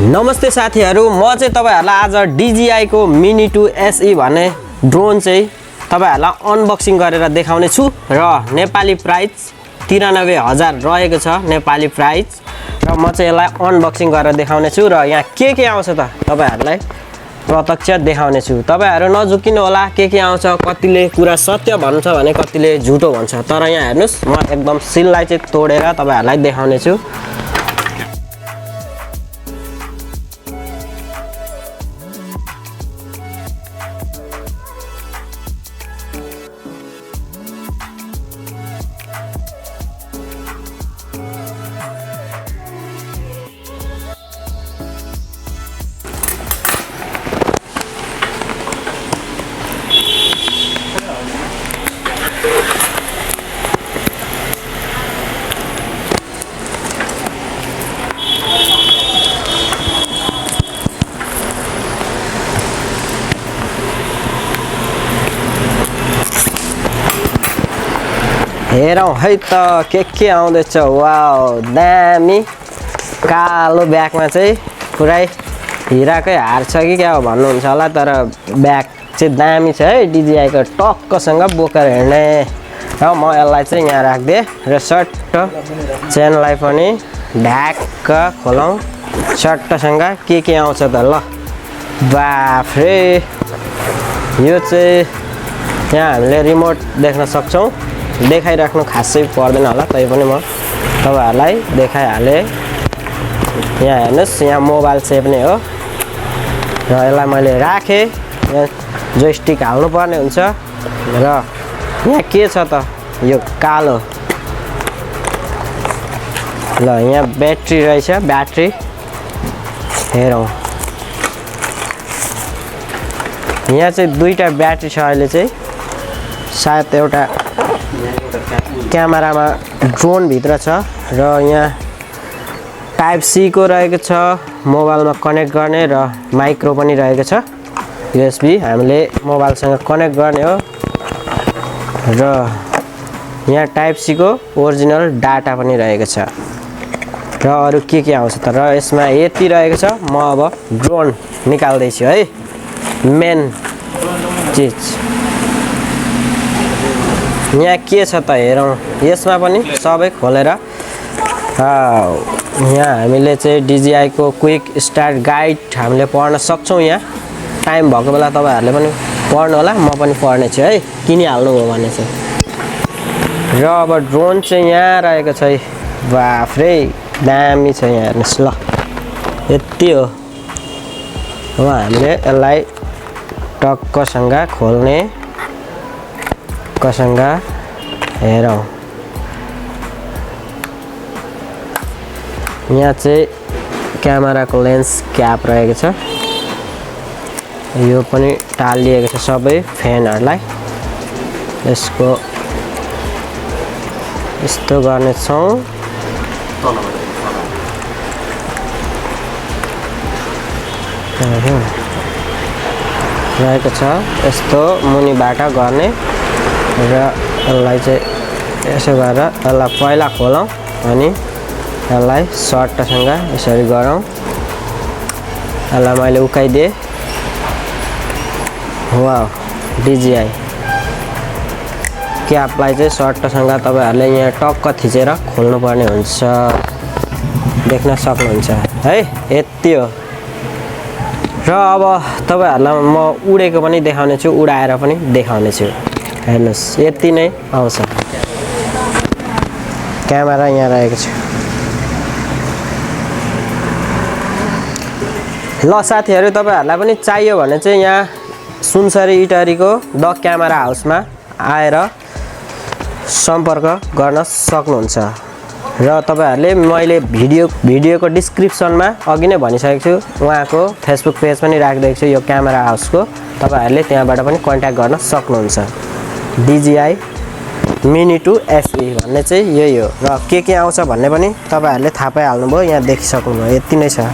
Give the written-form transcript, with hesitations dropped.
नमस्ते साथीहरु, म चाहिँ तपाईहरुलाई आज DJI को मिनी 2 SE भन्ने ड्रोन चाहिँ तपाईहरुलाई अनबक्सिङ गरेर देखाउने छु र नेपाली प्राइस 93,000 रहेको छ नेपाली प्राइस र म चाहिँ यसलाई अनबक्सिङ गरेर देखाउने छु र यहाँ के आउँछ त तपाईहरुलाई प्रत्यक्ष देखाउने छु। तपाईहरु नझुकिनु होला, के आउँछ, कतिले कुरा सत्य भन्छ भने कतिले झुटो भन्छ, तर यहाँ हेर्नुस् म एकदम सिललाई चाहिँ तोडेर तपाईहरुलाई देखाउने छु। हेरौं है त के आउँदैछ। वाउ, दामी कालो ब्यागमा चाहिँ पुरै हिराकै हार छ कि क्या हो भन्नुहुन्छ होला, तर ब्याग चाहिँ दामी छ है। DJI को टक्कसँग बोकेर हिँड्ने र म यसलाई चाहिँ यहाँ राख्दिए र सट्ट चेनलाई पनि ढ्याक्क खोलौं। सट्टसँग के आउँछ त। ल बाफ्रे, यो चाहिँ यहाँ हामीले रिमोट देख्न सक्छौं। देखाइराख्नु खासै पर्दैन होला, तै पनि म तपाईहरुलाई देखाइहाले। यहाँ हेर्नुस्, यहाँ मोबाइल सेभ नै हो र यसलाई मैले राखे। यहाँ जोयस्टिक हाल्नु पर्ने हुन्छ र यहाँ के छ त, यो कालो। ल यहाँ ब्याट्री रहेछ, ब्याट्री हेरौं। यहाँ चाहिँ दुईटा ब्याट्री छ। अहिले चाहिँ सायद एउटा क्यामेरामा ड्रोन भित्र छ र यहाँ टाइप सी को रहेको छ, मोबाइलमा कनेक्ट गर्ने, र माइक्रो पनि रहेको छ, USB हामीले मोबाइलसँग कनेक्ट गर्ने हो। र यहाँ टाइप सी को ओरिजिनल डाटा पनि रहेको छ र अरु के आउँछ त। र यसमा यति रहेको छ। म अब ड्रोन निकाल्दै छु है, मेन चीज। यहाँ के छ त हेरौं। यसमा पनि सबै खोलेर यहाँ हामीले चाहिँ DJI को क्विक स्टार्ट गाइड हामीले पढ्न सक्छौं। यहाँ टाइम भएको बेला तपाईहरुले पनि पढ्नु होला, म पनि पढ्ने छु है, किनिहाल्नु हो भने चाहिँ। र अब ड्रोन चाहिँ यहाँ रहेको छ है। बाफ्रे दामी छ। यहाँ हेर्नुस्, ल यति हो। अब हामीले यसलाई टक्कसँग खोल्ने कसँग हेरौं। यहाँ चाहिँ क्यामेराको लेन्स क्याप रहेको छ। यो पनि टालिएको छ सबै फ्यानहरुलाई। यसको यस्तो गर्ने छौं। रहेको छ यस्तो मुनिबाट गर्ने र यसलाई चाहिँ यसो गरेर यसलाई पहिला खोलौं अनि यसलाई सट्टसँग यसरी गरौं। यसलाई मैले उकाइदिए। वाउ, DJI क्यापलाई चाहिँ सट्टसँग तपाईहरुले यहाँ टक्क थिचेर खोल्नु पर्ने हुन्छ। देख्न सक्नुहुन्छ है, यति हो। र अब तपाईहरुलाई म उडेको पनि देखाउने छु, उडाएर पनि देखाउने छु। हेर्नुस्, यति नै आउँछ। क्यामेरा यहाँ रहेको छ। ल साथीहरु, तपाईहरुलाई पनि चाहियो भने चाहिँ यहाँ सुनसरी इटरीको द क्यामेरा हाउसमा आएर सम्पर्क गर्न सक्नुहुन्छ। र तपाईहरुले मैले भिडियोको डिस्क्रिप्सनमा अघि नै भनिसकेको छु, उहाँको फेसबुक पेज पनि राखिदिएको छु यो क्यामेरा हाउसको। तपाईहरुले त्यहाँबाट पनि कन्ट्याक्ट गर्न सक्नुहुन्छ। DJI मिनी 2 SE भन्ने चाहिँ यही हो। र के आउँछ भन्ने पनि तपाईहरुले थाहा पाइहाल्नु भयो, यहाँ देखिसक्नुभयो। यति नै छ।